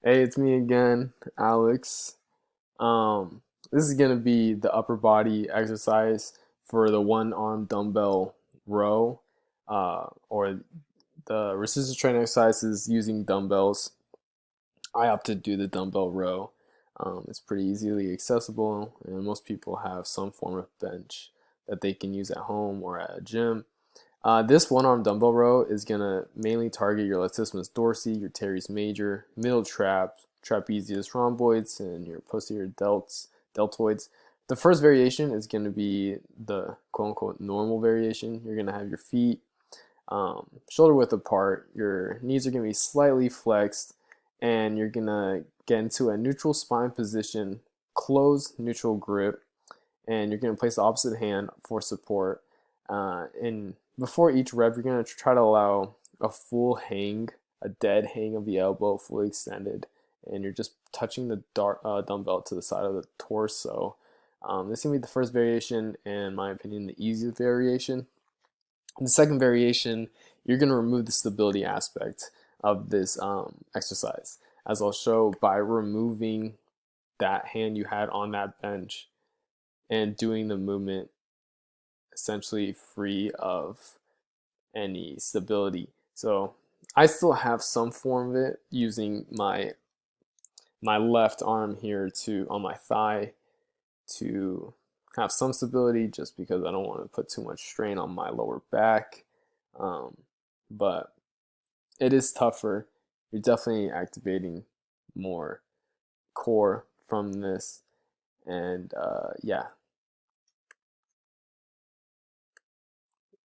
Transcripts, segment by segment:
Hey, it's me again, Alex. This is gonna be the upper body exercise for the one arm dumbbell row, or the resistance training exercises using dumbbells. I opt to do the dumbbell row. It's pretty easily accessible, and most people have some form of bench that they can use at home or at a gym. This one arm dumbbell row is going to mainly target your latissimus dorsi, your teres major, middle trapezius rhomboids, and your posterior deltoids. The first variation is going to be the quote unquote normal variation. You're going to have your feet shoulder width apart, your knees are going to be slightly flexed, and you're going to get into a neutral spine position, closed neutral grip, and you're going to place the opposite hand for support. And before each rep, you're going to try to allow a full hang, a dead hang of the elbow, fully extended, and you're just touching the dumbbell to the side of the torso. This is going to be the first variation, and in my opinion, the easiest variation. In the second variation, you're going to remove the stability aspect of this exercise, as I'll show by removing that hand you had on that bench and doing the movement essentially free of any stability. So I still have some form of it using my left arm here to on my thigh to have some stability, just because I don't want to put too much strain on my lower back. Um, but it is tougher. You're definitely activating more core from this, and yeah,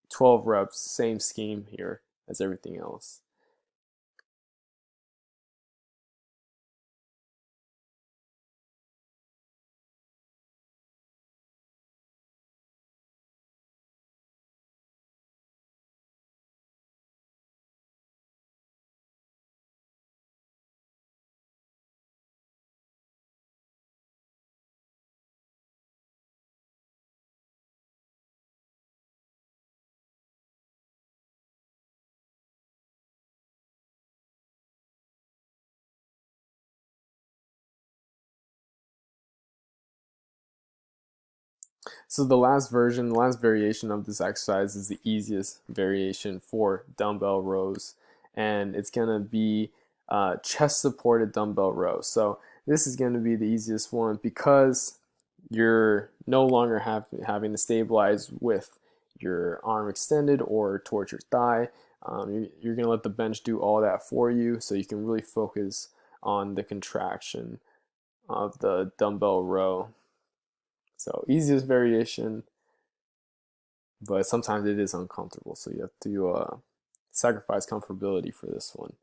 12 reps, same scheme here as everything else. So the last variation of this exercise is the easiest variation for dumbbell rows, and it's gonna be chest supported dumbbell row. So this is gonna be the easiest one because you're no longer having to stabilize with your arm extended or towards your thigh. You're gonna let the bench do all that for you, so you can really focus on the contraction of the dumbbell row. So easiest variation, but sometimes it is uncomfortable, so you have to sacrifice comfortability for this one.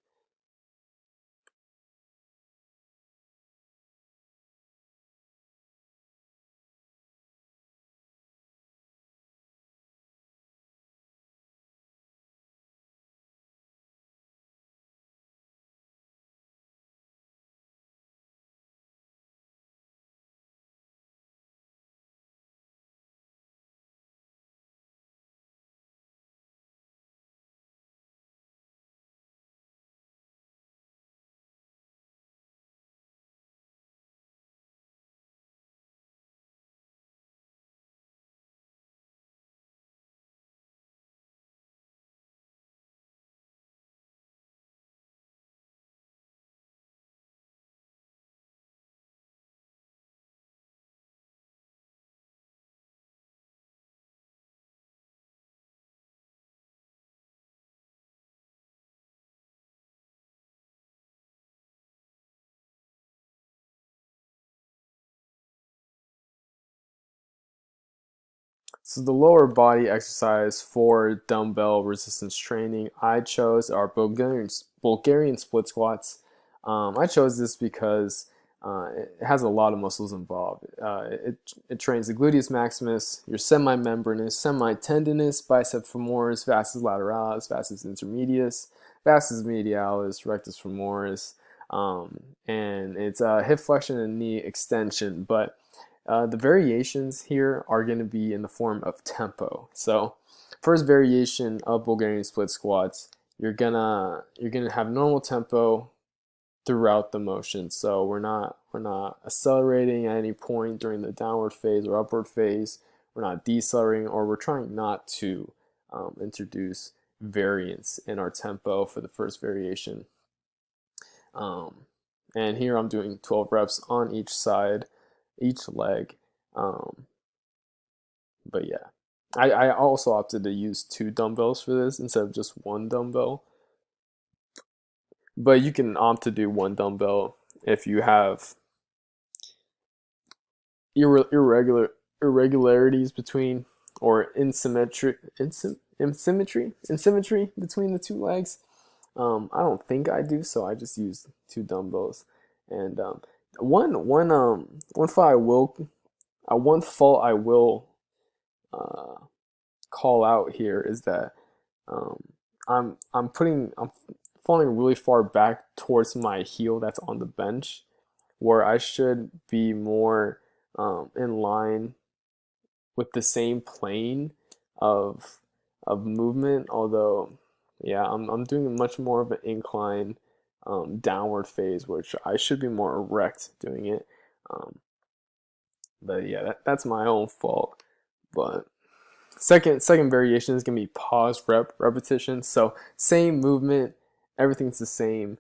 So the lower body exercise for dumbbell resistance training I chose are Bulgarian split squats. I chose this because it has a lot of muscles involved. It trains the gluteus maximus, your semimembranous, semitendinous, biceps femoris, vastus lateralis, vastus intermedius, vastus medialis, rectus femoris, and it's hip flexion and knee extension. But the variations here are going to be in the form of tempo. So, first variation of Bulgarian split squats, you're gonna have normal tempo throughout the motion. So we're not accelerating at any point during the downward phase or upward phase. We're not decelerating, or we're trying not to introduce variance in our tempo for the first variation. Um, and here I'm doing 12 reps on each side, each leg. Um, but yeah, I also opted to use two dumbbells for this instead of just one dumbbell. But you can opt to do one dumbbell if you have irregular irregularities between, or asymmetry between the two legs. I don't think I do, so I just use two dumbbells. And one fault I will uh, call out here is that um, I'm falling really far back towards my heel that's on the bench, where I should be more in line with the same plane of movement. Although, yeah, I'm doing much more of an incline downward phase, which I should be more erect doing it. Um, but yeah, that's my own fault. But second variation is gonna be pause repetition. So same movement, everything's the same.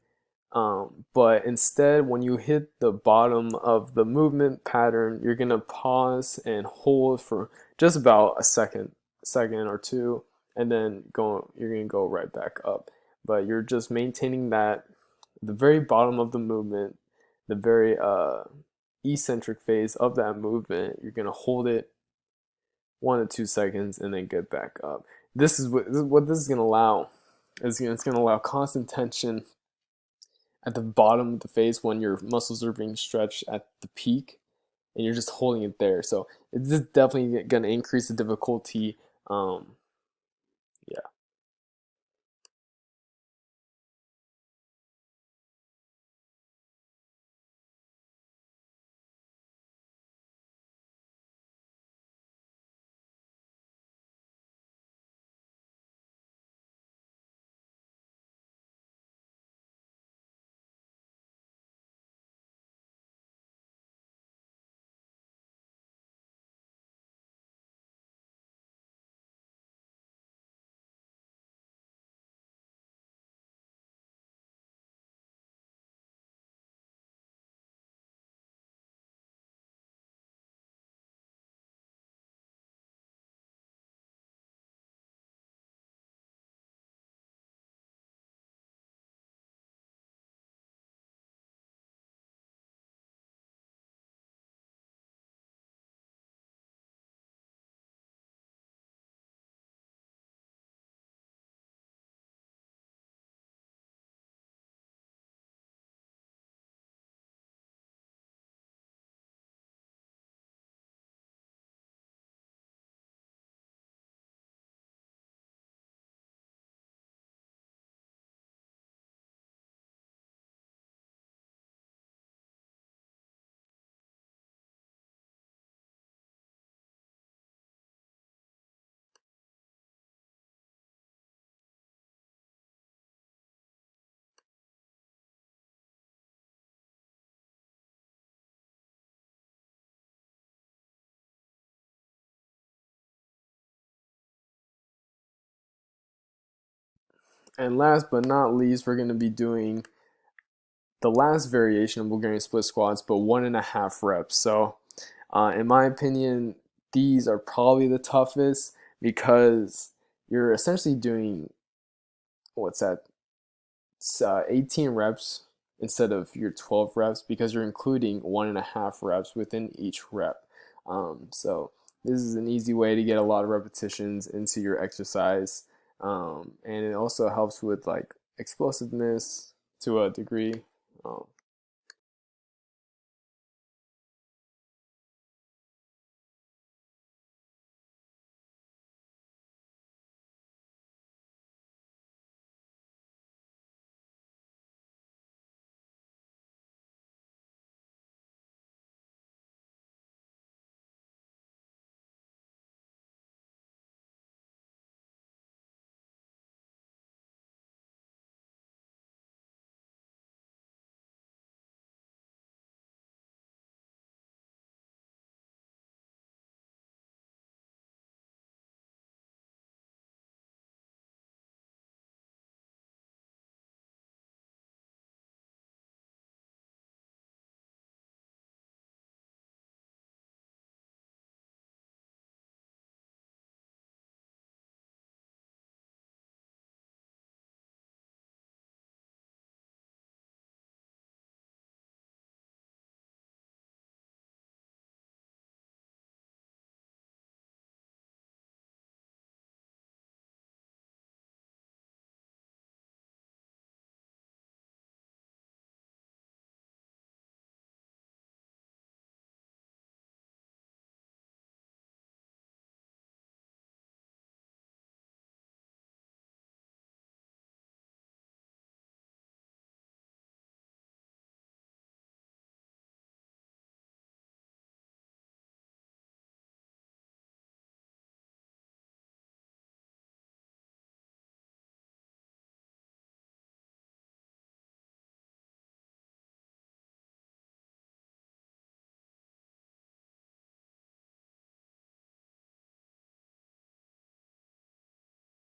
But instead, when you hit the bottom of the movement pattern, you're gonna pause and hold for just about second or two, and then you're gonna go right back up. But you're just maintaining that the very bottom of the movement, the very eccentric phase of that movement. You're gonna hold it 1 to 2 seconds and then get back up. This is gonna allow. It's gonna allow constant tension at the bottom of the face when your muscles are being stretched at the peak and you're just holding it there. So it's just definitely going to increase the difficulty. Yeah. And last but not least, we're going to be doing the last variation of Bulgarian split squats, but 1.5 reps. So, in my opinion, these are probably the toughest because you're essentially doing what's that 18 reps instead of your 12 reps because you're including 1.5 reps within each rep. So this is an easy way to get a lot of repetitions into your exercise, and it also helps with like explosiveness to a degree.